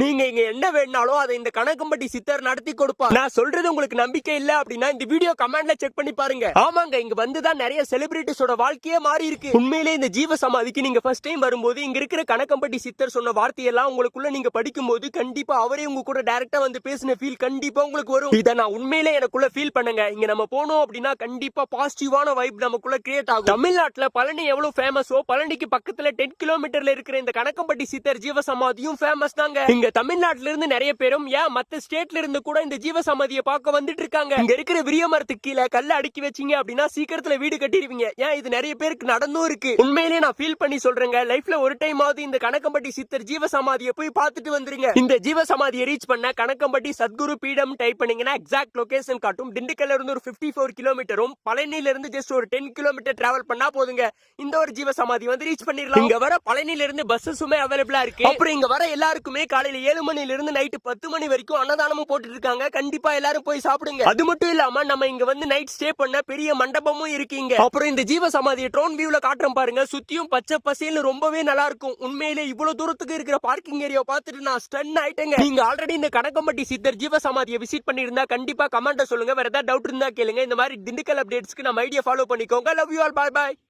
நீங்க இங்க என்ன வேணாலும் அதை இந்த கணக்கம்பட்டி சித்தர் நடத்தி கொடுப்பார். நான் சொல்றது உங்களுக்கு நம்பிக்கை இல்ல அப்படின்னா இந்த வீடியோ கமெண்ட்ல செக் பண்ணி பாருங்க. ஆமாங்க, இங்க வந்துதான் நிறைய செலிபிரிட்டிஸோட வாழ்க்கையே மாறி இருக்கு. உண்மையிலே இந்த ஜீவ சமாதிக்கு நீங்க ஃபர்ஸ்ட் டைம் வரும்போது இங்க இருக்கிற கணக்கம்பட்டி சித்தர் சொன்ன வார்த்தையெல்லாம் உங்களுக்குள்ள நீங்க படிக்கும் போது கண்டிப்பா அவரே உங்க கூட டைரக்டா வந்து பேசின ஃபீல் கண்டிப்பா உங்களுக்கு வரும். இதை நான் உண்மையிலே எனக்குள்ள ஃபீல் பண்ணுங்க. இங்க நம்ம போனோம் அப்படின்னா கண்டிப்பா பாசிட்டிவான வைப் நமக்குள்ள கிரியேட் ஆகும். தமிழ்நாட்டுல பழனி எவ்வளவு ஃபேமஸோ பழனிக்கு பக்கத்துல 10 கிலோமீட்டர்ல இருக்கிற இந்த கணக்கம்பட்டி சித்தர் ஜீவ சமாதியும் ஃபேமஸ் தாங்க. இங்க தமிழ்நாட்டுல இருந்து நிறைய பேரும் ஏன் மத்த ஸ்டேட்ல இருந்து கூட இந்த ஜீவ சமாதியை பார்க்க வந்துட்டு இருக்காங்க. இங்க இருக்கிற விரிய மரத்துக்கு கீழே கல்ல அடுக்கி வச்சீங்க அப்படின்னா சீக்கிரத்துல வீடு கட்டிடுவீங்க. ஏன் இது நிறைய பேருக்கு நடந்தும் இருக்கு. உண்மையிலேயே நான் ஃபீல் பண்ணி சொல்றேங்க. லைஃப்ல ஒரு டைம் ஆவது இந்த கணக்கம்பட்டி சித்தர் ஜீவ சமாதியை போய் பார்த்துட்டு வந்துருங்க. இந்த ஜீவ சமாதியை ரீச் பண்ண கணக்கம்பட்டி சத்குரு பீடம் டைப் பண்ணீங்கன்னா எக்ஸாக்ட் லொகேஷன் காட்டும். திண்டுக்கல்ல இருந்து ஒரு 54 கிலோமீட்டரும் பழனியில இருந்து ஜஸ்ட் ஒரு 10 கிலோமீட்டர் டிராவல் பண்ணா போதுங்க. இந்த ஒரு ஜீவ சமாதி வந்து ரீச் பண்ணிடலாம். இங்க வர பழனியில இருந்து பஸ்ஸுமே அவைலபிளா இருக்கு. அப்புறம் இங்க வர எல்லாருக்குமே காலையில 7 மணில இருந்து நைட் 10 மணி வரைக்கும் அன்னதானமும் போட்டுட்டு இருக்காங்க. கண்டிப்பா எல்லாரும் போய் சாப்பிடுங்க. அது மட்டும் இல்லாம நம்ம இங்க வந்து நைட் ஸ்டே பண்ண பெரிய மண்டபமும் இருக்கீங்க. அப்புறம் இந்த ஜீவ சமாதியை ட்ரோன் வியூல காட்டுறேன் பாருங்க. சுத்தியும் பச்சை பசேல்னு ரொம்பவே நல்லா இருக்கும். உண்மையிலே இவ்வளவு தூரத்துக்கு இருக்கிற பார்க்கிங் ஏரியா பார்த்துட்டு நான் ஸ்டன் ஆயிட்டேங்க. நீங்க ஆல்ரெடி இந்த கணக்கம்பட்டி சித்தர் ஜீவ சமாதியை விசிட் பண்ணிருந்தா கண்டிப்பா கமெண்ட்ல சொல்லுங்க. வேற ஏதாவது டவுட் இருந்தா கேளுங்க. இந்த மாதிரி திண்டுக்கல் அப்டேட்ஸ்க்கு நம்ம ஐடியா ஃபாலோ பண்ணிக்கோங்க. Love you all. Bye by.